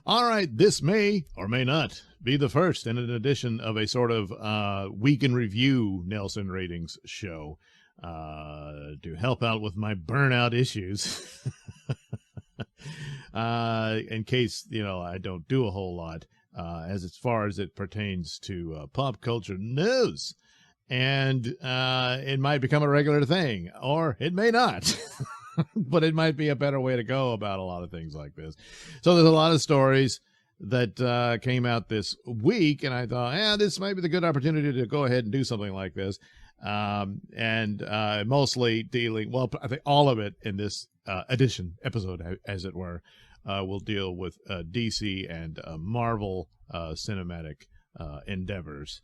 All right, this may or may not be the first in an edition of a sort of week in review Nailsin ratings show to help out with my burnout issues. In case, I don't do a whole lot as far as it pertains to pop culture news. And it might become a regular thing, or it may not. But it might be a better way to go about a lot of things like this. So there's a lot of stories that came out this week, and I thought, this might be the good opportunity to go ahead and do something like this. And mostly dealing, well, I think all of it in this episode, as it were, will deal with DC and Marvel cinematic endeavors.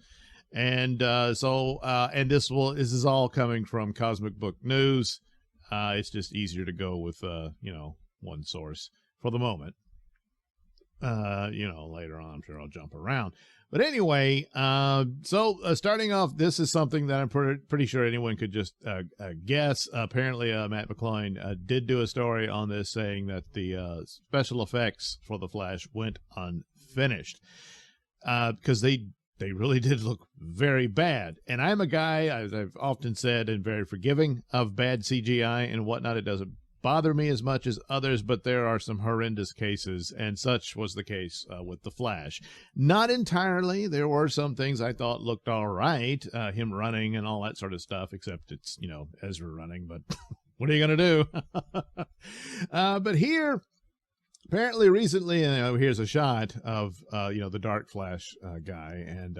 And and this is all coming from Cosmic Book News. It's just easier to go with, one source for the moment. Later on, I'm sure I'll jump around. But anyway, starting off, this is something that I'm pretty sure anyone could just guess. Apparently, Matt McCloin did do a story on this saying that the special effects for The Flash went unfinished because they really did look very bad. And I'm a guy, as I've often said, and very forgiving of bad CGI and whatnot. It doesn't bother me as much as others, but there are some horrendous cases, and such was the case with The Flash. Not entirely. There were some things I thought looked all right, him running and all that sort of stuff, except it's, Ezra running, but what are you going to do? But here, apparently recently, here's a shot of, the Dark Flash guy, and,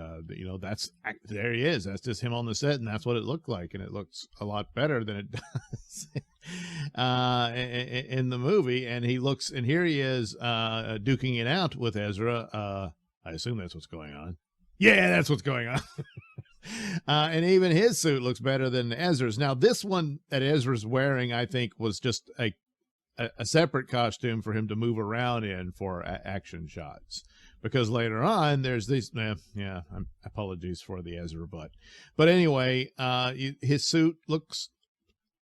there he is. That's just him on the set, and that's what it looked like, and it looks a lot better than it does in the movie. And here he is duking it out with Ezra. I assume that's what's going on. Yeah, that's what's going on. And even his suit looks better than Ezra's. Now, this one that Ezra's wearing, I think, was just a separate costume for him to move around in for action shots, because later on there's these apologies for the Ezra but anyway, his suit looks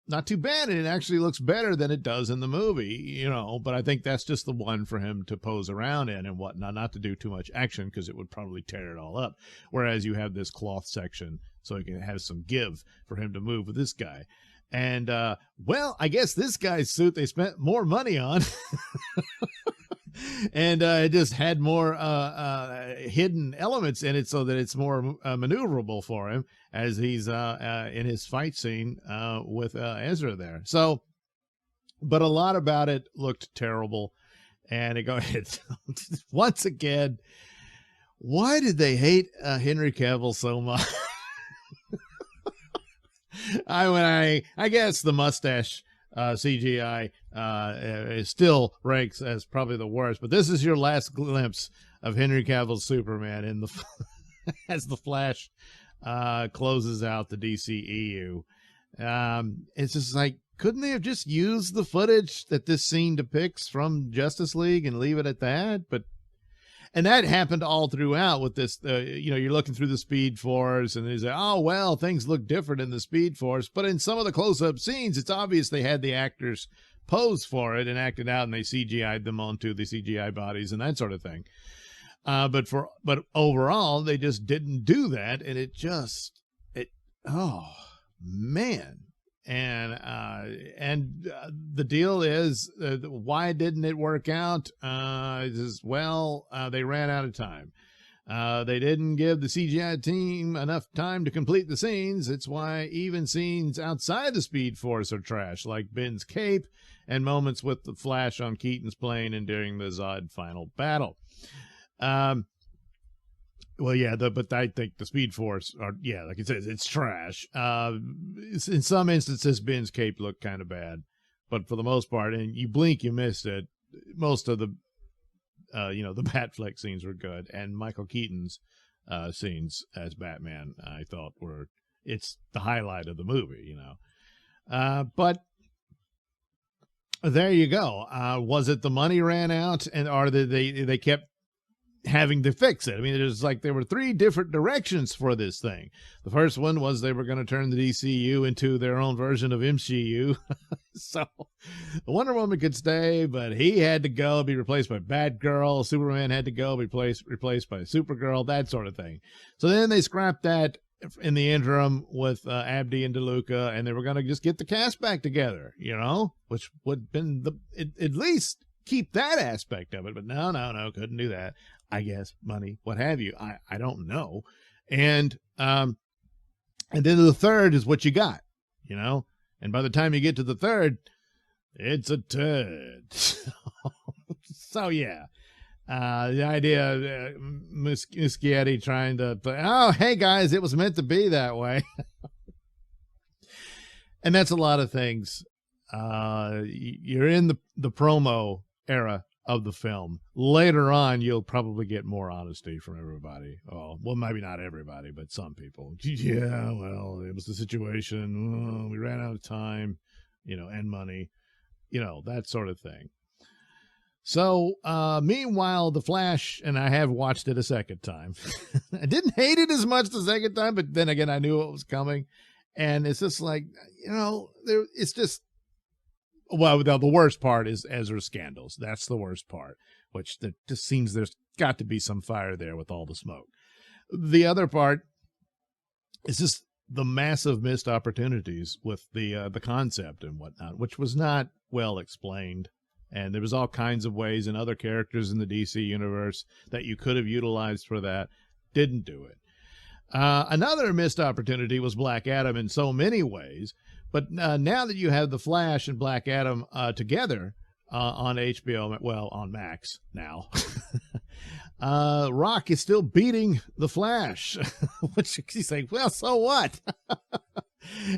not too bad, and it actually looks better than it does in the movie, but I think that's just the one for him to pose around in and whatnot, not to do too much action because it would probably tear it all up, whereas you have this cloth section so he can have some give for him to move with this guy. And, I guess this guy's suit they spent more money on. And it just had more hidden elements in it so that it's more maneuverable for him as he's in his fight scene with Ezra there. So, but a lot about it looked terrible. And once again, why did they hate Henry Cavill so much? I guess the mustache CGI still ranks as probably the worst, but this is your last glimpse of Henry Cavill's Superman as the Flash closes out the DCEU. It's just like, couldn't they have just used the footage that this scene depicts from Justice League and leave it at that? And that happened all throughout with this, you're looking through the Speed Force and they say, things look different in the Speed Force. But in some of the close-up scenes, it's obvious they had the actors pose for it and act it out, and they CGI'd them onto the CGI bodies and that sort of thing. But overall, they just didn't do that. And oh, man. And the deal is, why didn't it work out? They ran out of time. They didn't give the CGI team enough time to complete the scenes. It's why even scenes outside the Speed Force are trash, like Ben's cape and moments with the Flash on Keaton's plane and during the Zod final battle. But I think the Speed Force like it says, it's trash. In some instances, Ben's cape looked kind of bad, but for the most part, and you blink, you missed it. Most of the, the Batfleck scenes were good, and Michael Keaton's scenes as Batman, I thought it's the highlight of the movie, But there you go. Was it the money ran out, or they kept having to fix it. I mean, there were 3 different directions for this thing. The first one was they were going to turn the DCU into their own version of MCU. So Wonder Woman could stay, but he had to go, be replaced by Batgirl. Superman had to go, be replaced by Supergirl, that sort of thing. So then they scrapped that in the interim with Abdi and DeLuca, and they were going to just get the cast back together, which would have been at least keep that aspect of it. But no, couldn't do that. I guess money, what have you. I don't know. And then the third is what you got, and by the time you get to the third, it's a turd. So yeah. The idea of Muschietti trying to play, oh, hey guys, it was meant to be that way. And that's a lot of things. You're in the promo era of the film. Later on, you'll probably get more honesty from everybody. Oh, well, maybe not everybody, but some people. Yeah, well, it was the situation. Oh, we ran out of time, and money, that sort of thing. So, meanwhile, The Flash, and I have watched it a second time. I didn't hate it as much the second time, but then again, I knew it was coming. And it's just like, it's just, well, the worst part is Ezra's scandals. That's the worst part, which there just seems there's got to be some fire there with all the smoke. The other part is just the massive missed opportunities with the concept and whatnot, which was not well explained. And there was all kinds of ways and other characters in the DC universe that you could have utilized for that. Didn't do it. Another missed opportunity was Black Adam in so many ways. But now that you have The Flash and Black Adam together on HBO, well, on Max now, Rock is still beating The Flash, which he's like, well, so what?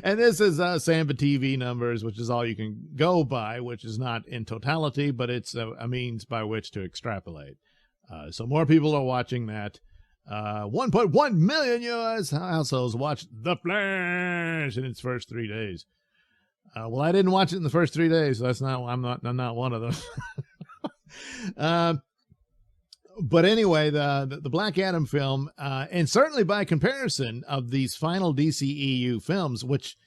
And this is Samba TV numbers, which is all you can go by, which is not in totality, but it's a means by which to extrapolate. So more people are watching that. 1.1 million U.S. households watched The Flash in its first 3 days. Well, I didn't watch it in the first 3 days, so I'm not one of them. But anyway, the Black Adam film, and certainly by comparison of these final DCEU films, which,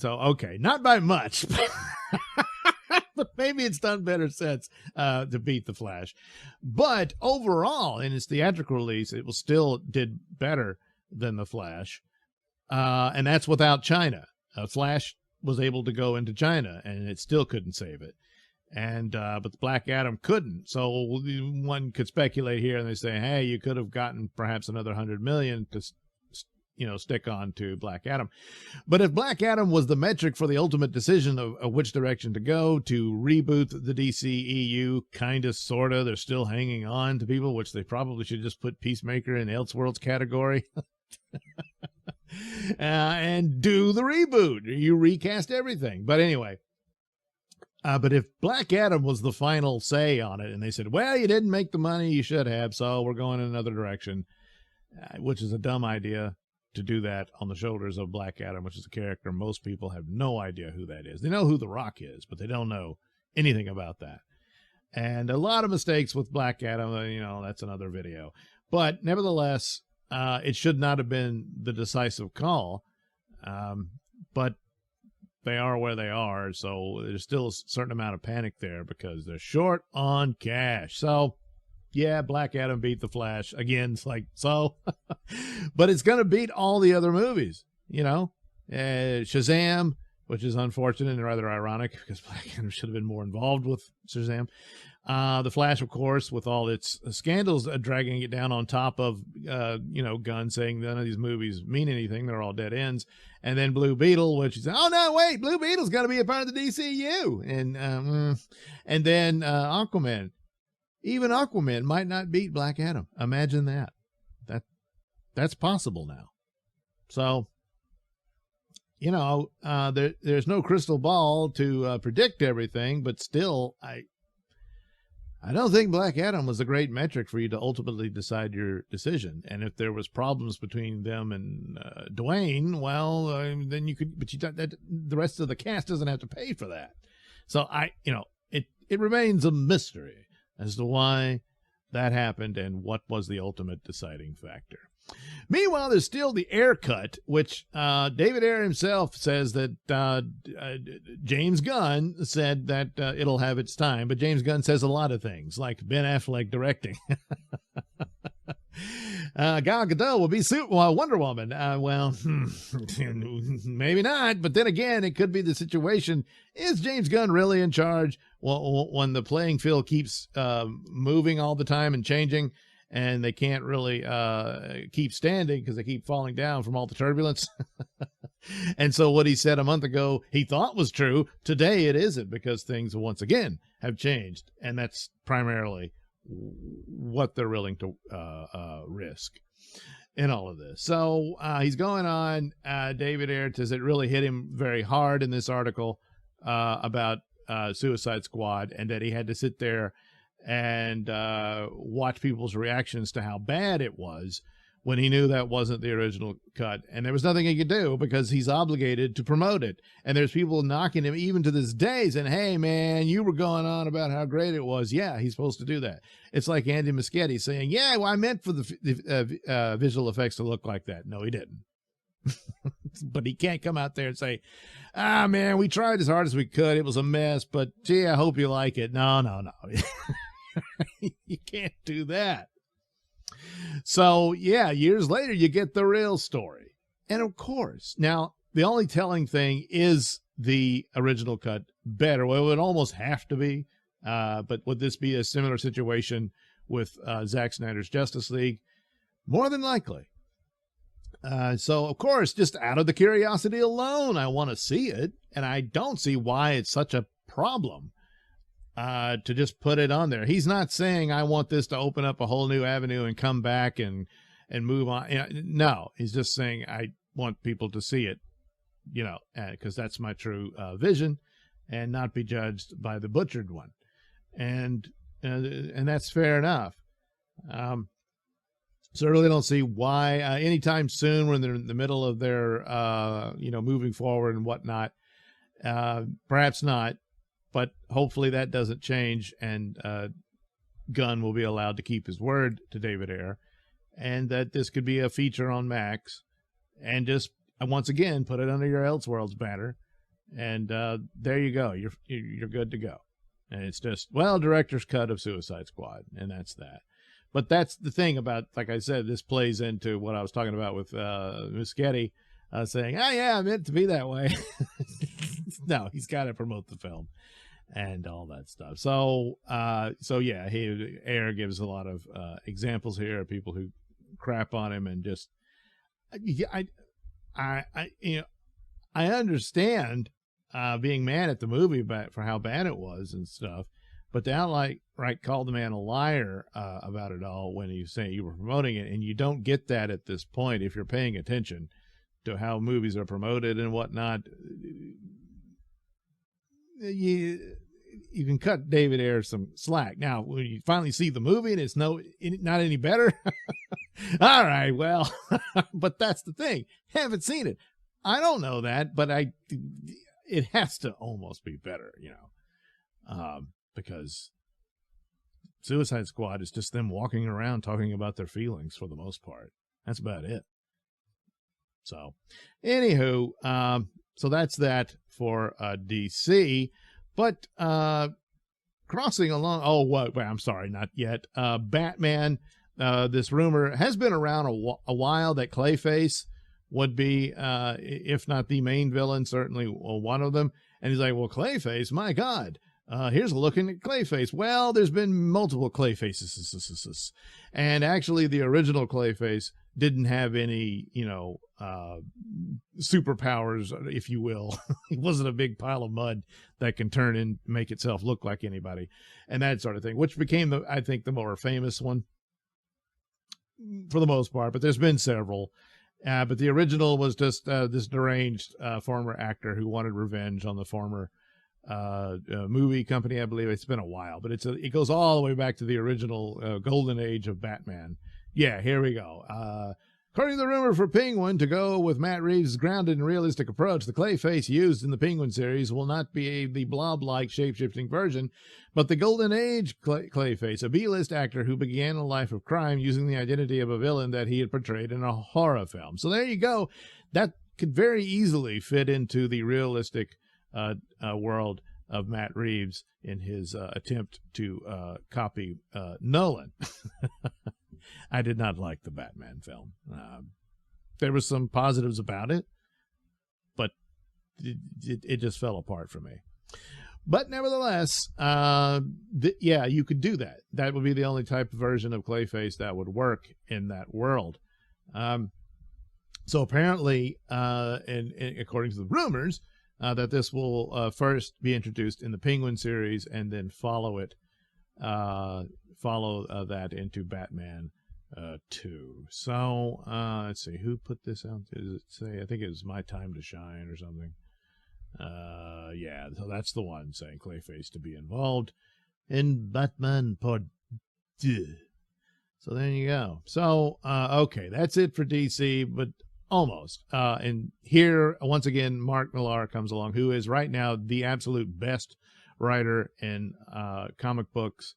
okay, not by much, but maybe it's done better since to beat The Flash. But overall, in its theatrical release, it was still did better than The Flash, and that's without China. Flash was able to go into China, and it still couldn't save it. And but Black Adam couldn't. So one could speculate here, and they say, hey, you could have gotten perhaps another 100 million to stick on to Black Adam. But if Black Adam was the metric for the ultimate decision of which direction to go, to reboot the DCEU, kind of, sort of, they're still hanging on to people, which they probably should just put Peacemaker in Elseworlds category. And do the reboot. You recast everything. But anyway. But if Black Adam was the final say on it, and they said, well, you didn't make the money you should have, so we're going in another direction, which is a dumb idea to do that on the shoulders of Black Adam, which is a character most people have no idea who that is. They know who The Rock is, but they don't know anything about that. And a lot of mistakes with Black Adam, that's another video. But nevertheless, it should not have been the decisive call. But they are where they are, so there's still a certain amount of panic there because they're short on cash. So, yeah, Black Adam beat The Flash. Again, it's like, so. But it's going to beat all the other movies, Shazam, which is unfortunate and rather ironic because Black Adam should have been more involved with Shazam. The Flash, of course, with all its scandals dragging it down on top of, Gunn saying none of these movies mean anything. They're all dead ends. And then Blue Beetle, which is, oh, no, wait, Blue Beetle's got to be a part of the DCU. And then Aquaman. Even Aquaman might not beat Black Adam. Imagine that. That's possible now. So, there's no crystal ball to predict everything, but still, I don't think Black Adam was a great metric for you to ultimately decide your decision. And if there was problems between them and Dwayne, well, then you could, but the rest of the cast doesn't have to pay for that. So it remains a mystery as to why that happened and what was the ultimate deciding factor. Meanwhile, there's still the Ayer cut, which David Ayer himself says that James Gunn said that it'll have its time, but James Gunn says a lot of things, like Ben Affleck directing. Gal Gadot will be Wonder Woman. Well, maybe not, but then again, it could be the situation. Is James Gunn really in charge when the playing field keeps moving all the time and changing? And they can't really keep standing because they keep falling down from all the turbulence. And so what he said a month ago he thought was true, today it isn't, because things once again have changed. And that's primarily what they're willing to risk in all of this. So he's going on. David Ayer says it really hit him very hard in this article about Suicide Squad, and that he had to sit there and watch people's reactions to how bad it was when he knew that wasn't the original cut. And there was nothing he could do because he's obligated to promote it. And there's people knocking him even to this day saying, hey, man, you were going on about how great it was. Yeah, he's supposed to do that. It's like Andy Muschietti saying, yeah, well, I meant for the visual effects to look like that. No, he didn't. But he can't come out there and say, man, we tried as hard as we could. It was a mess, but gee, I hope you like it. No. You can't do that. So, yeah, years later, you get the real story. And of course, now, the only telling thing is the original cut better. Well, it would almost have to be. But would this be a similar situation with Zack Snyder's Justice League? More than likely. So, of course, just out of the curiosity alone, I want to see it. And I don't see why it's such a problem to just put it on there. He's not saying I want this to open up a whole new avenue and come back and move on. No, he's just saying I want people to see it, because that's my true vision, and not be judged by the butchered one. And that's fair enough. So I really don't see why anytime soon, when they're in the middle of their, moving forward and whatnot, perhaps not. But hopefully that doesn't change, and Gunn will be allowed to keep his word to David Ayer, and that this could be a feature on Max, and just once again put it under your Elseworlds banner, and there you go. You're good to go. And it's just, director's cut of Suicide Squad, and that's that. But that's the thing about, like I said, this plays into what I was talking about with Muschietti saying, oh yeah, I meant to be that way. No, he's got to promote the film and all that stuff. So yeah, Ayer gives a lot of examples here of people who crap on him, and just, I understand being mad at the movie for how bad it was and stuff, but to outright call the man a liar about it all when you say you were promoting it, and you don't get that at this point if you're paying attention to how movies are promoted and whatnot. You can cut David Ayer some slack. Now, when you finally see the movie and it's not any better, all right, well, but that's the thing. Haven't seen it. I don't know that, but it has to almost be better, because Suicide Squad is just them walking around talking about their feelings for the most part. That's about it. So, anywho, so that's that for DC. But crossing along, wait, I'm sorry, not yet. Batman, this rumor has been around a while that Clayface would be, if not the main villain, certainly one of them. And he's like, well, Clayface, my God. Here's a look at Clayface. Well, there's been multiple Clayfaces. And actually, the original Clayface didn't have any, superpowers, if you will. He wasn't a big pile of mud that can turn and make itself look like anybody, and that sort of thing, which became, I think, the more famous one for the most part. But there's been several. But the original was just this deranged former actor who wanted revenge on the former movie company. I believe it's been a while, but it goes all the way back to the original golden age of Batman. Yeah, here we go. According to the rumor for Penguin, to go with Matt Reeves' grounded and realistic approach, the Clayface used in the Penguin series will not be the blob-like shape-shifting version, but the Golden Age Clayface, a B-list actor who began a life of crime using the identity of a villain that he had portrayed in a horror film. So there you go. That could very easily fit into the realistic world of Matt Reeves in his attempt to copy Nolan. I did not like the Batman film. There were some positives about it, but it just fell apart for me. But nevertheless, yeah, you could do that. That would be the only type of version of Clayface that would work in that world. So apparently, and according to the rumors, that this will first be introduced in the Penguin series and then follow that into Batman 2. So let's see, who put this out? Does it say? I think it was My Time to Shine or something. Yeah, so that's the one saying Clayface to be involved in Batman Part 2. So there you go. So okay, that's it for DC, but almost. And here once again, Mark Millar comes along, who is right now the absolute best writer in comic books.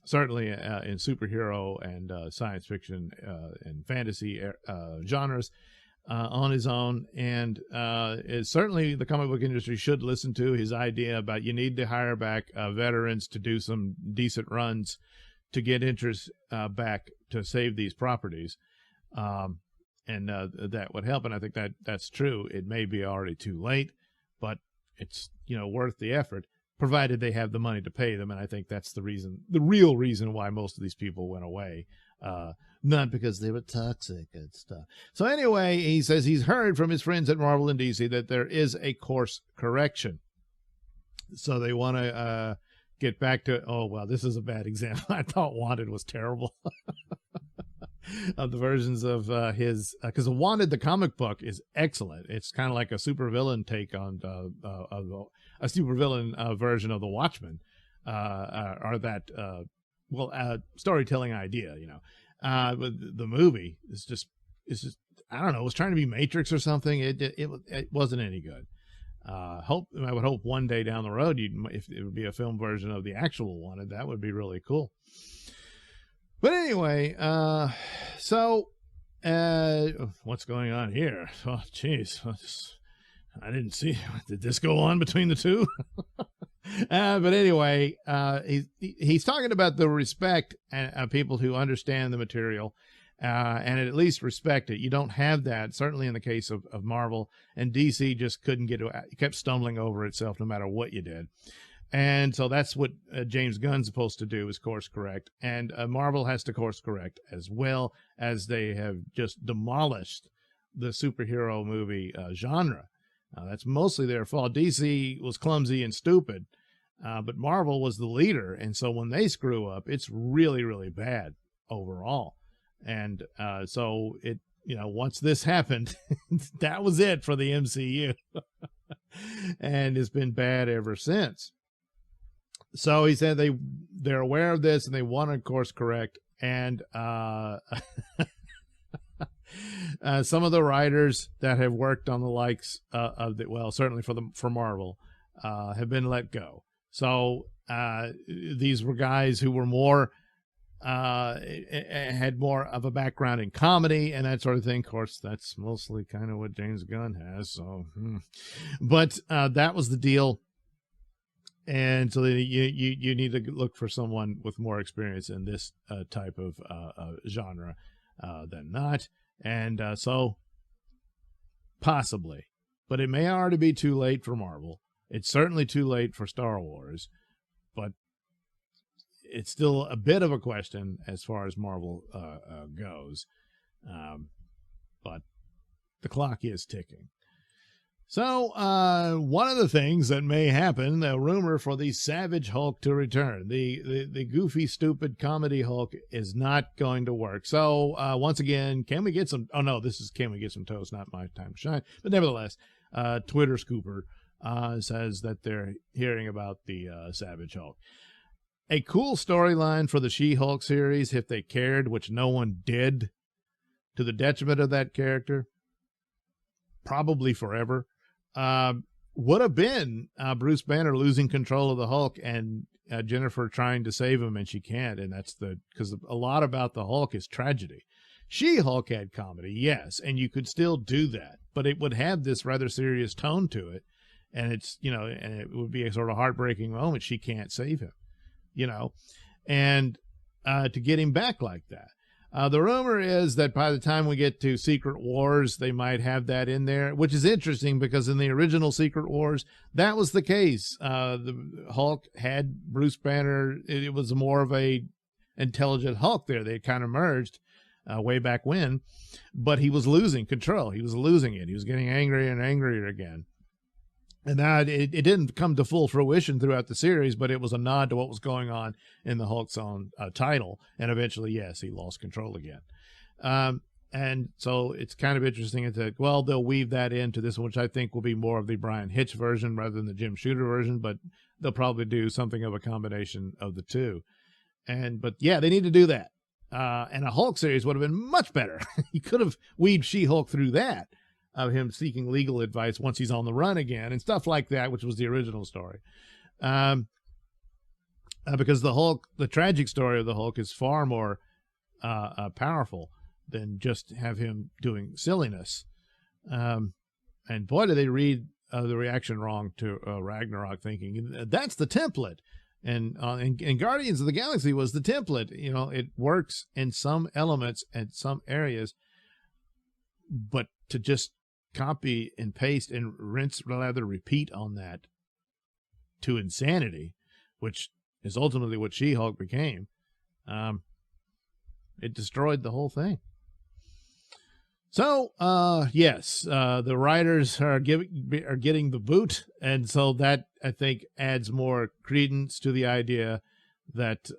Certainly in superhero and science fiction and fantasy genres on his own. And is certainly the comic book industry should listen to his idea about you need to hire back veterans to do some decent runs to get interest back to save these properties. And that would help. And I think that's true. It may be already too late, but it's, worth the effort, provided they have the money to pay them. And I think that's the real reason why most of these people went away. Not because they were toxic and stuff. So anyway, he says he's heard from his friends at Marvel and DC that there is a course correction. So they want to get back to, oh, well, this is a bad example. I thought Wanted was terrible. Of the versions of his, because Wanted, the comic book, is excellent. It's kind of like a supervillain take on a supervillain version of the Watchmen, or that storytelling idea. But the movie is just I don't know. It was trying to be Matrix or something. It wasn't any good. I would hope one day down the road, if it would be a film version of the actual Wanted, that would be really cool. But anyway, so what's going on here? Oh, geez, I didn't see. Did this go on between the two? But anyway, he's talking about the respect of people who understand the material and at least respect it. You don't have that, certainly in the case of Marvel, and DC just couldn't get it. It kept stumbling over itself no matter what you did. And so that's what James Gunn's supposed to do, is course correct. And Marvel has to course correct as well, as they have just demolished the superhero movie genre. That's mostly their fault. DC was clumsy and stupid, but Marvel was the leader. And so when they screw up, it's really, really bad overall. And so once this happened, that was it for the MCU. And it's been bad ever since. So he said they're aware of this and they want to course correct. And some of the writers that have worked on the likes of certainly for Marvel, have been let go. So these were guys who were more had more of a background in comedy and that sort of thing. Of course, that's mostly kind of what James Gunn has. So, but that was the deal. And so you need to look for someone with more experience in this type of genre than not. And so possibly, but it may already be too late for Marvel. It's certainly too late for Star Wars, but it's still a bit of a question as far as Marvel goes. But the clock is ticking. So one of the things that may happen, the rumor for the Savage Hulk to return, the goofy, stupid comedy Hulk is not going to work. So once again, can we get some, oh no, this is Can We Get Some Toast, not My Time to Shine. But nevertheless, Twitter Scooper says that they're hearing about the Savage Hulk. A cool storyline for the She-Hulk series, if they cared, which no one did. to the detriment of that character, probably forever, would have been Bruce Banner losing control of the Hulk and Jennifer trying to save him, and she can't. And that's because a lot about the Hulk is tragedy. She-Hulk had comedy, yes, and you could still do that, but it would have this rather serious tone to it. And it's, and it would be a sort of heartbreaking moment. She can't save him, and to get him back like that. The rumor is that by the time we get to Secret Wars, they might have that in there, which is interesting because in the original Secret Wars, that was the case. The Hulk had Bruce Banner. It was more of a intelligent Hulk there. They kind of merged way back when, but he was losing control. He was losing it. He was getting angrier and angrier again. And now it didn't come to full fruition throughout the series, but it was a nod to what was going on in the Hulk's own title. And eventually, yes, he lost control again. And so it's kind of interesting. They'll weave that into this one, which I think will be more of the Brian Hitch version rather than the Jim Shooter version, but they'll probably do something of a combination of the two. But yeah, they need to do that. And a Hulk series would have been much better. You could have weaved She-Hulk through that, of him seeking legal advice once he's on the run again and stuff like that, which was the original story. Because the Hulk, the tragic story of the Hulk is far more powerful than just have him doing silliness. And boy, did they read the reaction wrong to Ragnarok, thinking that's the template. And Guardians of the Galaxy was the template. It works in some elements and some areas, but to just copy and paste and rinse, rather repeat on that to insanity, which is ultimately what She-Hulk became, it destroyed the whole thing. So, yes, the writers are getting the boot, and so that, I think, adds more credence to the idea that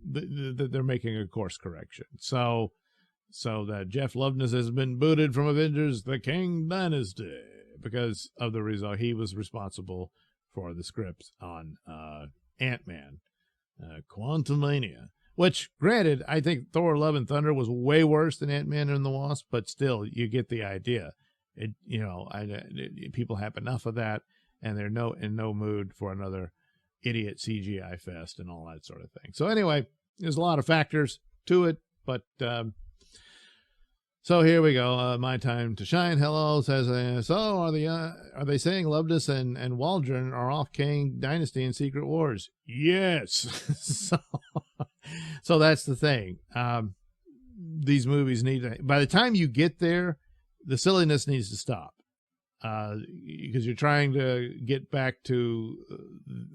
they're making a course correction. So that Jeff Loveness has been booted from Avengers: The King Dynasty because of the result. He was responsible for the script on Ant-Man, Quantumania. Which, granted, I think Thor: Love and Thunder was way worse than Ant-Man and the Wasp, but still, you get the idea. People have enough of that, and they're in no mood for another idiot CGI fest and all that sort of thing. So anyway, there's a lot of factors to it, but so here we go. My time to shine. Hello says, so are they saying Loveness and Waldron are off King Dynasty and Secret Wars? Yes. So that's the thing. These movies need to, by the time you get there, the silliness needs to stop. Because you're trying to get back to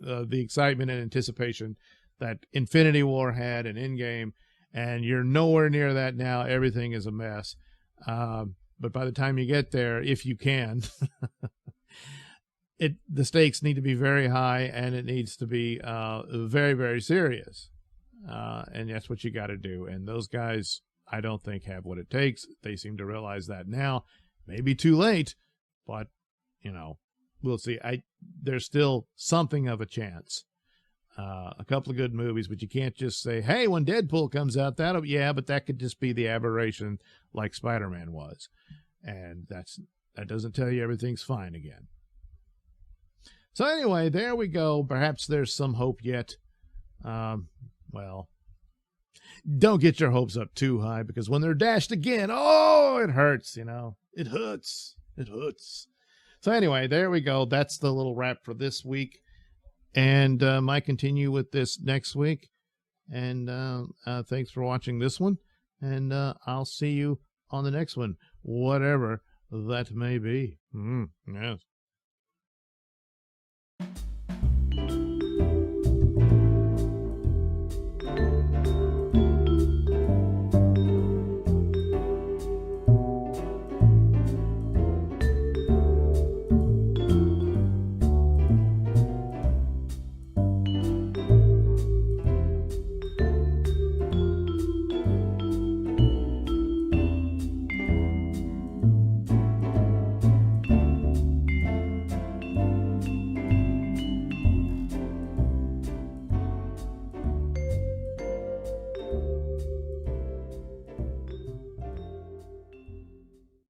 the excitement and anticipation that Infinity War had and Endgame, and you're nowhere near that now. Everything is a mess. But by the time you get there, if you can, the stakes need to be very high, and it needs to be very, very serious. And that's what you got to do. And those guys, I don't think, have what it takes. They seem to realize that now. Maybe too late, but we'll see. There's still something of a chance. A couple of good movies, but you can't just say, hey, when Deadpool comes out, but that could just be the aberration like Spider-Man was. And that doesn't tell you everything's fine again. So anyway, there we go. Perhaps there's some hope yet. Well, don't get your hopes up too high, because when they're dashed again, it hurts, It hurts. It hurts. So anyway, there we go. That's the little wrap for this week. And might continue with this next week. And thanks for watching this one. And I'll see you on the next one, whatever that may be. Yes.